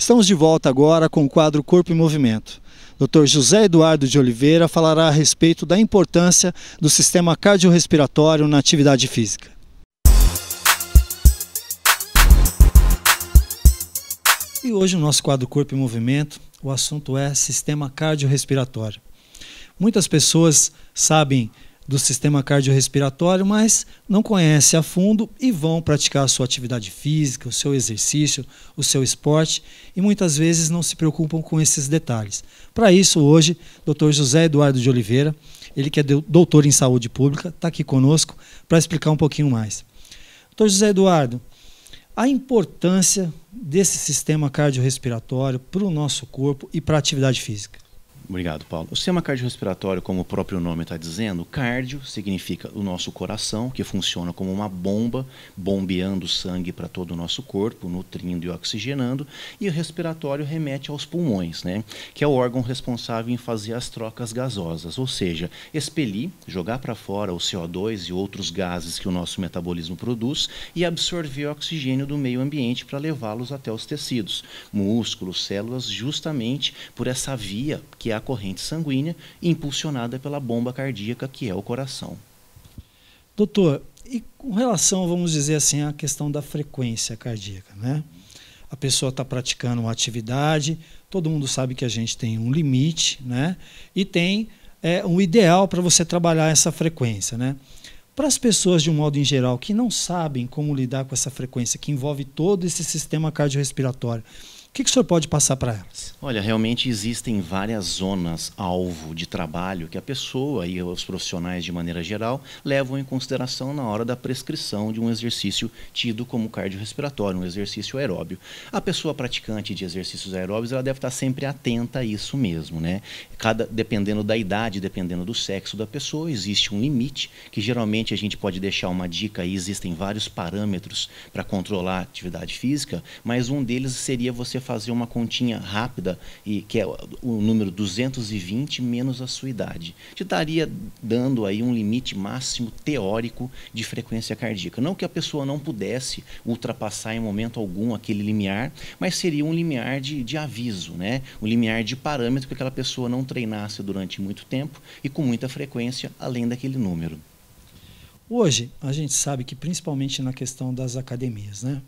Estamos de volta agora com o quadro Corpo em Movimento. Dr. José Eduardo de Oliveira falará a respeito da importância do sistema cardiorrespiratório na atividade física. E hoje no nosso quadro Corpo em Movimento, o assunto é sistema cardiorrespiratório. Muitas pessoas sabem do sistema cardiorrespiratório, mas não conhecem a fundo e vão praticar a sua atividade física, o seu exercício, o seu esporte e muitas vezes não se preocupam com esses detalhes. Para isso, hoje, Dr. José Eduardo de Oliveira, ele que é doutor em saúde pública, está aqui conosco para explicar um pouquinho mais. Dr. José Eduardo, a importância desse sistema cardiorrespiratório para o nosso corpo e para a atividade física. Obrigado, Paulo. O sistema cardiorrespiratório, como o próprio nome está dizendo, cardio significa o nosso coração, que funciona como uma bomba, bombeando sangue para todo o nosso corpo, nutrindo e oxigenando, e o respiratório remete aos pulmões, né? Que é o órgão responsável em fazer as trocas gasosas, ou seja, expelir, jogar para fora o CO2 e outros gases que o nosso metabolismo produz e absorver o oxigênio do meio ambiente para levá-los até os tecidos, músculos, células, justamente por essa via que é a corrente sanguínea impulsionada pela bomba cardíaca, que é o coração. Doutor, e com relação, vamos dizer assim, à questão da frequência cardíaca, né? A pessoa está praticando uma atividade, todo mundo sabe que a gente tem um limite, né? E tem um ideal para você trabalhar essa frequência, né? Para as pessoas, de um modo em geral, que não sabem como lidar com essa frequência, que envolve todo esse sistema cardiorrespiratório, o que o senhor pode passar para elas? Olha, realmente existem várias zonas alvo de trabalho que a pessoa e os profissionais de maneira geral levam em consideração na hora da prescrição de um exercício tido como cardiorrespiratório, um exercício aeróbio. A pessoa praticante de exercícios aeróbios, ela deve estar sempre atenta a isso mesmo, né? Dependendo da idade, dependendo do sexo da pessoa, existe um limite que geralmente a gente pode deixar uma dica aí, existem vários parâmetros para controlar a atividade física, mas um deles seria você fazer uma continha rápida, e que é o número 220 menos a sua idade. Te estaria dando aí um limite máximo teórico de frequência cardíaca. Não que a pessoa não pudesse ultrapassar em momento algum aquele limiar, mas seria um limiar de aviso, né? Um limiar de parâmetro que aquela pessoa não treinasse durante muito tempo e com muita frequência além daquele número. Hoje, a gente sabe que principalmente na questão das academias, né?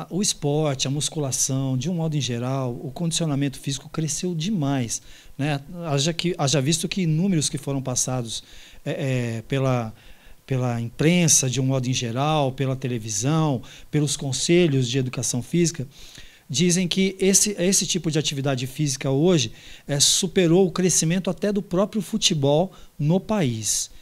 O esporte, a musculação, de um modo em geral, o condicionamento físico cresceu demais, né? Haja visto que números que foram passados pela imprensa, de um modo em geral, pela televisão, pelos conselhos de educação física, dizem que esse tipo de atividade física hoje superou o crescimento até do próprio futebol no país.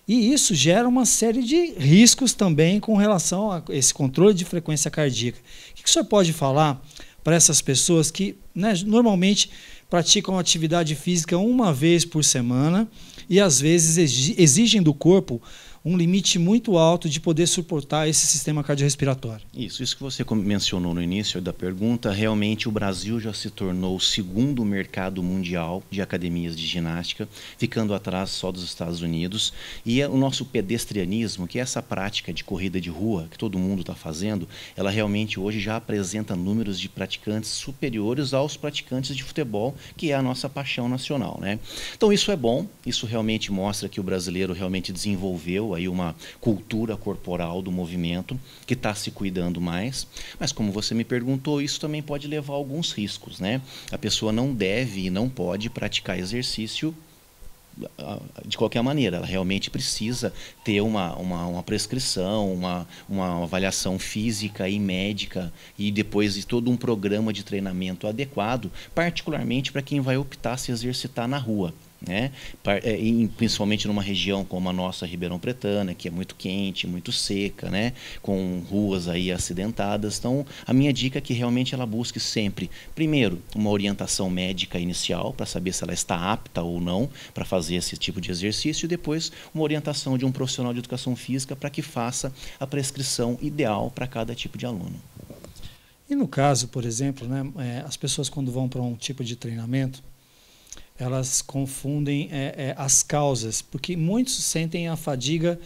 E isso gera uma série de riscos também com relação a esse controle de frequência cardíaca. O que o senhor pode falar para essas pessoas que, né, normalmente praticam atividade física uma vez por semana e às vezes exigem do corpo um limite muito alto de poder suportar esse sistema cardiorrespiratório? Isso que você mencionou no início da pergunta, realmente o Brasil já se tornou o segundo mercado mundial de academias de ginástica, ficando atrás só dos Estados Unidos. E o nosso pedestrianismo, que é essa prática de corrida de rua que todo mundo está fazendo, ela realmente hoje já apresenta números de praticantes superiores aos praticantes de futebol, que é a nossa paixão nacional, né? Então isso é bom, isso realmente mostra que o brasileiro realmente desenvolveu aí uma cultura corporal do movimento, que está se cuidando mais, mas como você me perguntou, isso também pode levar a alguns riscos, né? A pessoa não deve e não pode praticar exercício de qualquer maneira, ela realmente precisa ter uma prescrição, uma avaliação física e médica e depois de todo um programa de treinamento adequado, particularmente para quem vai optar se exercitar na rua, né? Principalmente numa região como a nossa Ribeirão Pretana, que é muito quente, muito seca, né? Com ruas aí acidentadas. Então, a minha dica é que realmente ela busque sempre, primeiro, uma orientação médica inicial para saber se ela está apta ou não para fazer esse tipo de exercício e depois uma orientação de um profissional de educação física para que faça a prescrição ideal para cada tipo de aluno. E no caso, por exemplo, né, as pessoas quando vão para um tipo de treinamento, elas confundem as causas, porque muitos sentem a fadiga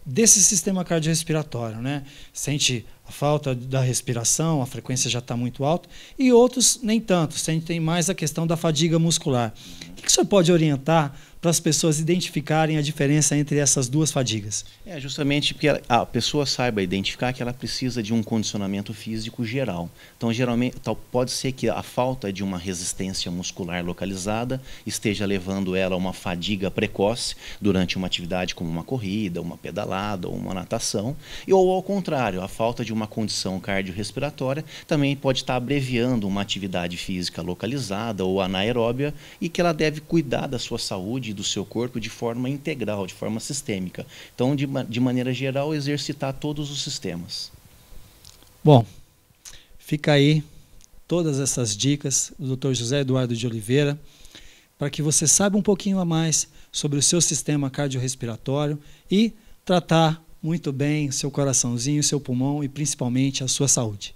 desse sistema cardiorrespiratório, né? Sente a falta da respiração, a frequência já está muito alta, e outros nem tanto, a gente tem mais a questão da fadiga muscular. O que o senhor pode orientar para as pessoas identificarem a diferença entre essas duas fadigas? É justamente porque a pessoa saiba identificar que ela precisa de um condicionamento físico geral. Então, geralmente, pode ser que a falta de uma resistência muscular localizada esteja levando ela a uma fadiga precoce durante uma atividade como uma corrida, uma pedalada ou uma natação, ou ao contrário, a falta de uma condição cardiorrespiratória também pode estar abreviando uma atividade física localizada ou anaeróbia e que ela deve cuidar da sua saúde e do seu corpo de forma integral, de forma sistêmica. Então, de maneira geral, exercitar todos os sistemas. Bom, fica aí todas essas dicas do Dr. José Eduardo de Oliveira, para que você saiba um pouquinho a mais sobre o seu sistema cardiorrespiratório e tratar muito bem o seu coraçãozinho, o seu pulmão e principalmente a sua saúde.